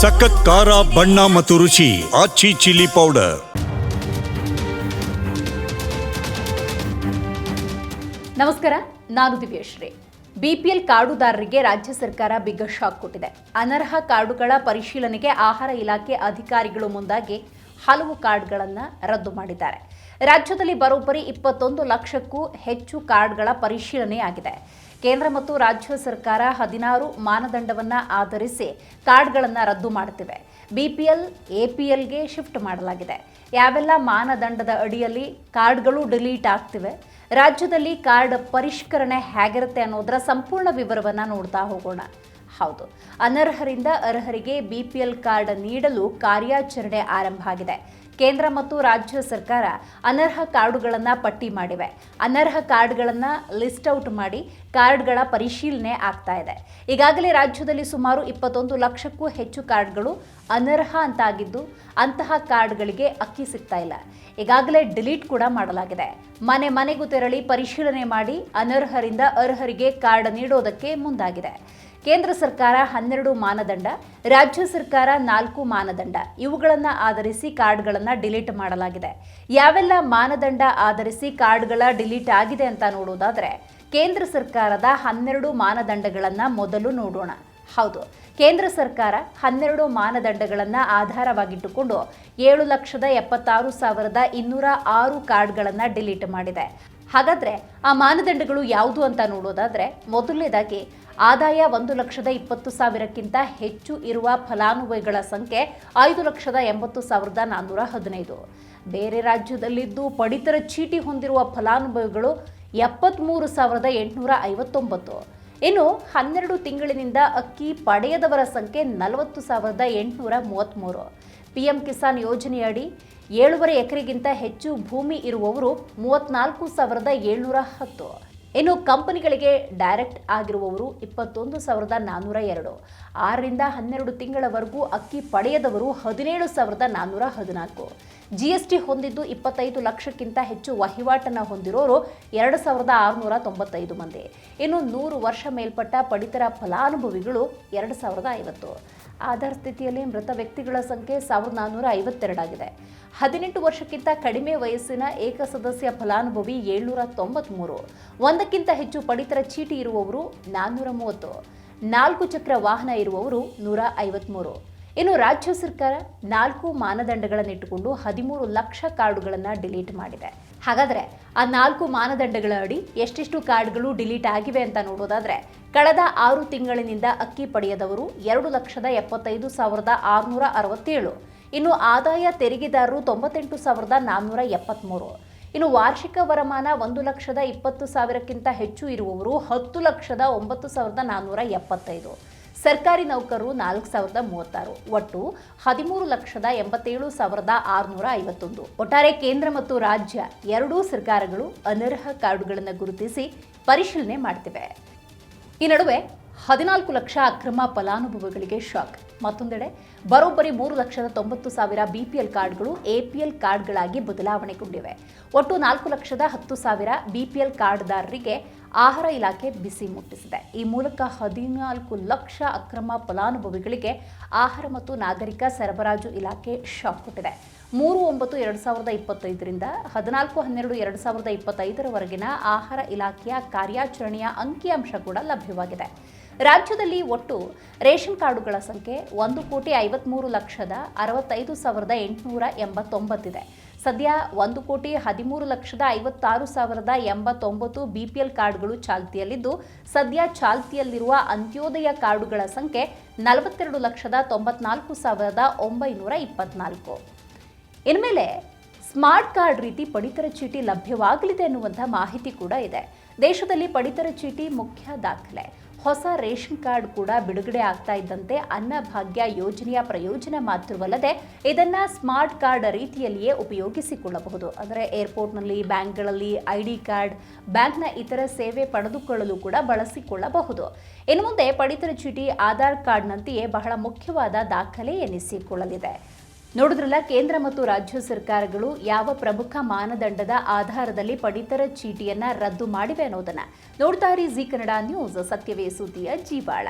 ಸಖತ್ ಖಾರ ಬಣ್ಣ ಮತ್ತು ರುಚಿ ಆಚಿ ಚಿಲ್ಲಿ ಪೌಡರ್. ನಮಸ್ಕಾರ, ನಾನು ದಿವ್ಯಶ್ರೀ. ಬಿಪಿಎಲ್ ಕಾರ್ಡುದಾರರಿಗೆ ರಾಜ್ಯ ಸರ್ಕಾರ ಬಿಗ್ ಶಾಕ್ ಕೊಟ್ಟಿದೆ. ಅನರ್ಹ ಕಾರ್ಡುಗಳ ಪರಿಶೀಲನೆಗೆ ಆಹಾರ ಇಲಾಖೆ ಅಧಿಕಾರಿಗಳು ಮುಂದಾಗಿ ಹಲವು ಕಾರ್ಡ್ಗಳನ್ನು ರದ್ದು ಮಾಡಿದ್ದಾರೆ. ರಾಜ್ಯದಲ್ಲಿ ಬರೋಬ್ಬರಿ 21 ಲಕ್ಷಕ್ಕೂ ಹೆಚ್ಚು ಕಾರ್ಡ್ಗಳ ಪರಿಶೀಲನೆಯಾಗಿದೆ. ಕೇಂದ್ರ ಮತ್ತು ರಾಜ್ಯ ಸರ್ಕಾರ 16 ಮಾನದಂಡವನ್ನು ಆಧರಿಸಿ ಕಾರ್ಡ್ಗಳನ್ನು ರದ್ದು ಮಾಡುತ್ತಿವೆ. ಬಿಪಿಎಲ್ ಎಪಿಎಲ್ಗೆ ಶಿಫ್ಟ್ ಮಾಡಲಾಗಿದೆ. ಯಾವೆಲ್ಲ ಮಾನದಂಡದ ಅಡಿಯಲ್ಲಿ ಕಾರ್ಡ್ಗಳು ಡಿಲೀಟ್ ಆಗ್ತಿವೆ, ರಾಜ್ಯದಲ್ಲಿ ಕಾರ್ಡ್ ಪರಿಷ್ಕರಣೆ ಹೇಗಿರುತ್ತೆ ಅನ್ನೋದರ ಸಂಪೂರ್ಣ ವಿವರವನ್ನು ನೋಡ್ತಾ ಹೋಗೋಣ. ಹೌದು, ಅನರ್ಹರಿಂದ ಅರ್ಹರಿಗೆ ಬಿಪಿಎಲ್ ಕಾರ್ಡ್ ನೀಡಲು ಕಾರ್ಯಾಚರಣೆ ಆರಂಭ ಆಗಿದೆ. ಕೇಂದ್ರ ಮತ್ತು ರಾಜ್ಯ ಸರ್ಕಾರ ಅನರ್ಹ ಕಾರ್ಡುಗಳನ್ನು ಪಟ್ಟಿ ಮಾಡಿವೆ. ಅನರ್ಹ ಕಾರ್ಡ್ಗಳನ್ನು ಲಿಸ್ಟ್ ಔಟ್ ಮಾಡಿ ಕಾರ್ಡ್ಗಳ ಪರಿಶೀಲನೆ ಆಗ್ತಾ ಇದೆ. ಈಗಾಗಲೇ ರಾಜ್ಯದಲ್ಲಿ ಸುಮಾರು 21 ಲಕ್ಷಕ್ಕೂ ಹೆಚ್ಚು ಕಾರ್ಡ್ಗಳು ಅನರ್ಹ ಅಂತಾಗಿದ್ದು, ಅಂತಹ ಕಾರ್ಡ್ಗಳಿಗೆ ಅಕ್ಕಿ ಸಿಗ್ತಾ ಇಲ್ಲ. ಈಗಾಗಲೇ ಡಿಲೀಟ್ ಕೂಡ ಮಾಡಲಾಗಿದೆ. ಮನೆ ಮನೆಗೂ ತೆರಳಿ ಪರಿಶೀಲನೆ ಮಾಡಿ ಅನರ್ಹರಿಂದ ಅರ್ಹರಿಗೆ ಕಾರ್ಡ್ ನೀಡೋದಕ್ಕೆ ಮುಂದಾಗಿದೆ. ಕೇಂದ್ರ ಸರ್ಕಾರ 12 ಮಾನದಂಡ, ರಾಜ್ಯ ಸರ್ಕಾರ 4 ಮಾನದಂಡ, ಇವುಗಳನ್ನು ಆಧರಿಸಿ ಕಾರ್ಡ್ಗಳನ್ನು ಡಿಲೀಟ್ ಮಾಡಲಾಗಿದೆ. ಯಾವೆಲ್ಲ ಮಾನದಂಡ ಆಧರಿಸಿ ಕಾರ್ಡ್ಗಳ ಡಿಲೀಟ್ ಆಗಿದೆ ಅಂತ ನೋಡೋದಾದರೆ, ಕೇಂದ್ರ ಸರ್ಕಾರದ 12 ಮಾನದಂಡಗಳನ್ನು ಮೊದಲು ನೋಡೋಣ. ಹೌದು, ಕೇಂದ್ರ ಸರ್ಕಾರ 12 ಮಾನದಂಡಗಳನ್ನು ಆಧಾರವಾಗಿಟ್ಟುಕೊಂಡು 7,76,206 ಕಾರ್ಡ್ಗಳನ್ನು ಡಿಲೀಟ್ ಮಾಡಿದೆ. ಹಾಗಾದರೆ ಆ ಮಾನದಂಡಗಳು ಯಾವುದು ಅಂತ ನೋಡೋದಾದರೆ, ಮೊದಲನೇದಾಗಿ ಆದಾಯ 1,20,000ಕ್ಕಿಂತ ಹೆಚ್ಚು ಇರುವ ಫಲಾನುಭವಿಗಳ ಸಂಖ್ಯೆ 5,80,415. ಬೇರೆ ರಾಜ್ಯದಲ್ಲಿದ್ದು ಪಡಿತರ ಚೀಟಿ ಹೊಂದಿರುವ ಫಲಾನುಭವಿಗಳು 73,859. ಇನ್ನು 12 ತಿಂಗಳಿನಿಂದ ಅಕ್ಕಿ ಪಡೆಯದವರ ಸಂಖ್ಯೆ 40,833. ಪಿಎಂ ಕಿಸಾನ್ ಯೋಜನೆಯಡಿ 7.5 ಎಕರೆಗಿಂತ ಹೆಚ್ಚು ಭೂಮಿ ಇರುವವರು 34,710. ಇನ್ನು ಕಂಪನಿಗಳಿಗೆ ಡೈರೆಕ್ಟ್ ಆಗಿರುವವರು 21,402. 6ರಿಂದ 12 ತಿಂಗಳವರೆಗೂ ಅಕ್ಕಿ ಪಡೆಯದವರು 17,414. ಜಿಎಸ್ಟಿ ಹೊಂದಿದ್ದು 25 ಲಕ್ಷಕ್ಕಿಂತ ಹೆಚ್ಚು ವಹಿವಾಟನ್ನು ಹೊಂದಿರೋರು 2,695 ಮಂದಿ. ಇನ್ನು 100 ವರ್ಷ ಮೇಲ್ಪಟ್ಟ ಪಡಿತರ ಫಲಾನುಭವಿಗಳು 2,050. ಆಧಾರ್ ಸ್ಥಿತಿಯಲ್ಲಿ ಮೃತ ವ್ಯಕ್ತಿಗಳ ಸಂಖ್ಯೆ 1,452 ಆಗಿದೆ. 18 ವರ್ಷಕ್ಕಿಂತ ಕಡಿಮೆ ವಯಸ್ಸಿನ ಏಕಸದಸ್ಯ ಫಲಾನುಭವಿ 793. 1ಕ್ಕಿಂತ ಹೆಚ್ಚು ಪಡಿತರ ಚೀಟಿ ಇರುವವರು 430. 4 ಚಕ್ರ ವಾಹನ ಇರುವವರು 153. ಇನ್ನು ರಾಜ್ಯ ಸರ್ಕಾರ 4 ಮಾನದಂಡಗಳನ್ನಿಟ್ಟುಕೊಂಡು 13 ಲಕ್ಷ ಕಾರ್ಡುಗಳನ್ನು ಡಿಲೀಟ್ ಮಾಡಿದೆ. ಹಾಗಾದರೆ ಆ 4 ಮಾನದಂಡಗಳ ಅಡಿ ಎಷ್ಟೆಷ್ಟು ಕಾರ್ಡ್ಗಳು ಡಿಲೀಟ್ ಆಗಿವೆ ಅಂತ ನೋಡೋದಾದರೆ, ಕಳೆದ 6 ತಿಂಗಳಿನಿಂದ ಅಕ್ಕಿ ಪಡೆಯದವರು 2,75,667. ಇನ್ನು ಆದಾಯ ತೆರಿಗೆದಾರರು 98,473. ಇನ್ನು ವಾರ್ಷಿಕ ವರಮಾನ 1,20,000ಕ್ಕಿಂತ ಹೆಚ್ಚು ಇರುವವರು 10,09,475. ಸರ್ಕಾರಿ ನೌಕರರು 4,036. ಒಟ್ಟು 13,87,651. ಒಟ್ಟಾರೆ ಕೇಂದ್ರ ಮತ್ತು ರಾಜ್ಯ ಎರಡೂ ಸರ್ಕಾರಗಳು ಅನರ್ಹ ಕಾರ್ಡುಗಳನ್ನು ಗುರುತಿಸಿ ಪರಿಶೀಲನೆ ಮಾಡ್ತಿವೆ. ಈ ನಡುವೆ 14 ಲಕ್ಷ ಅಕ್ರಮ ಫಲಾನುಭವಿಗಳಿಗೆ ಶಾಕ್. ಮತ್ತೊಂದೆಡೆ ಬರೋಬ್ಬರಿ 3,90,000 ಬಿಪಿಎಲ್ ಕಾರ್ಡ್ಗಳು ಎಪಿಎಲ್ ಕಾರ್ಡ್ಗಳಾಗಿ ಬದಲಾವಣೆಗೊಂಡಿವೆ. ಒಟ್ಟು 4,10,000 ಬಿಪಿಎಲ್ ಕಾರ್ಡ್ದಾರರಿಗೆ ಆಹಾರ ಇಲಾಖೆ ಬಿಸಿ ಮುಟ್ಟಿಸಿದೆ. ಈ ಮೂಲಕ 14 ಲಕ್ಷ ಅಕ್ರಮ ಫಲಾನುಭವಿಗಳಿಗೆ ಆಹಾರ ಮತ್ತು ನಾಗರಿಕ ಸರಬರಾಜು ಇಲಾಖೆ ಶಾಕ್ ಕೊಟ್ಟಿದೆ. 3/9/2025ರಿಂದ 14/12/2025ರವರೆಗಿನ ಆಹಾರ ಇಲಾಖೆಯ ಕಾರ್ಯಾಚರಣೆಯ ಅಂಕಿಅಂಶ ಕೂಡ ಲಭ್ಯವಾಗಿದೆ. ರಾಜ್ಯದಲ್ಲಿ ಒಟ್ಟು ರೇಷನ್ ಕಾರ್ಡುಗಳ ಸಂಖ್ಯೆ 1,65,65,889 ಇದೆ. ಸದ್ಯ 1,13,56,089 ಬಿಪಿಎಲ್ ಕಾರ್ಡ್ಗಳು ಚಾಲ್ತಿಯಲ್ಲಿದ್ದು, ಸದ್ಯ ಚಾಲ್ತಿಯಲ್ಲಿರುವ ಅಂತ್ಯೋದಯ ಕಾರ್ಡುಗಳ ಸಂಖ್ಯೆ 42,94,924. ಇನ್ಮೇಲೆ ಸ್ಮಾರ್ಟ್ ಕಾರ್ಡ್ ರೀತಿ ಪಡಿತರ ಚೀಟಿ ಲಭ್ಯವಾಗಲಿದೆ ಎನ್ನುವಂಥ ಮಾಹಿತಿ ಕೂಡ ಇದೆ. ದೇಶದಲ್ಲಿ ಪಡಿತರ ಚೀಟಿ ಮುಖ್ಯ ದಾಖಲೆ. ಹೊಸ ರೇಷನ್ ಕಾರ್ಡ್ ಕೂಡ ಬಿಡುಗಡೆ ಆಗ್ತಾ ಇದ್ದಂತೆ ಅನ್ನಭಾಗ್ಯ ಯೋಜನೆಯ ಪ್ರಯೋಜನ ಮಾತ್ರವಲ್ಲದೆ ಇದನ್ನು ಸ್ಮಾರ್ಟ್ ಕಾರ್ಡ್ ರೀತಿಯಲ್ಲಿಯೇ ಉಪಯೋಗಿಸಿಕೊಳ್ಳಬಹುದು. ಅಂದರೆ ಏರ್ಪೋರ್ಟ್ನಲ್ಲಿ, ಬ್ಯಾಂಕ್ಗಳಲ್ಲಿ ಐಡಿ ಕಾರ್ಡ್, ಬ್ಯಾಂಕ್ನ ಇತರ ಸೇವೆ ಪಡೆದುಕೊಳ್ಳಲು ಕೂಡ ಬಳಸಿಕೊಳ್ಳಬಹುದು. ಇನ್ನು ಮುಂದೆ ಪಡಿತರ ಚೀಟಿ ಆಧಾರ್ ಕಾರ್ಡ್ನಂತೆಯೇ ಬಹಳ ಮುಖ್ಯವಾದ ದಾಖಲೆ ಎನಿಸಿಕೊಳ್ಳಲಿದೆ. ನೋಡಿದ್ರಲ್ಲ, ಕೇಂದ್ರ ಮತ್ತು ರಾಜ್ಯ ಸರ್ಕಾರಗಳು ಯಾವ ಪ್ರಮುಖ ಮಾನದಂಡದ ಆಧಾರದಲ್ಲಿ ಪಡಿತರ ಚೀಟಿಯನ್ನ ರದ್ದು ಮಾಡಿವೆ ಅನ್ನೋದನ್ನ. ನೋಡ್ತಾ ಇರಿ ಜಿ ಕನ್ನಡ ನ್ಯೂಸ್, ಸತ್ಯವೇ ಸುದ್ದಿಯ ಜೀವಾಳ.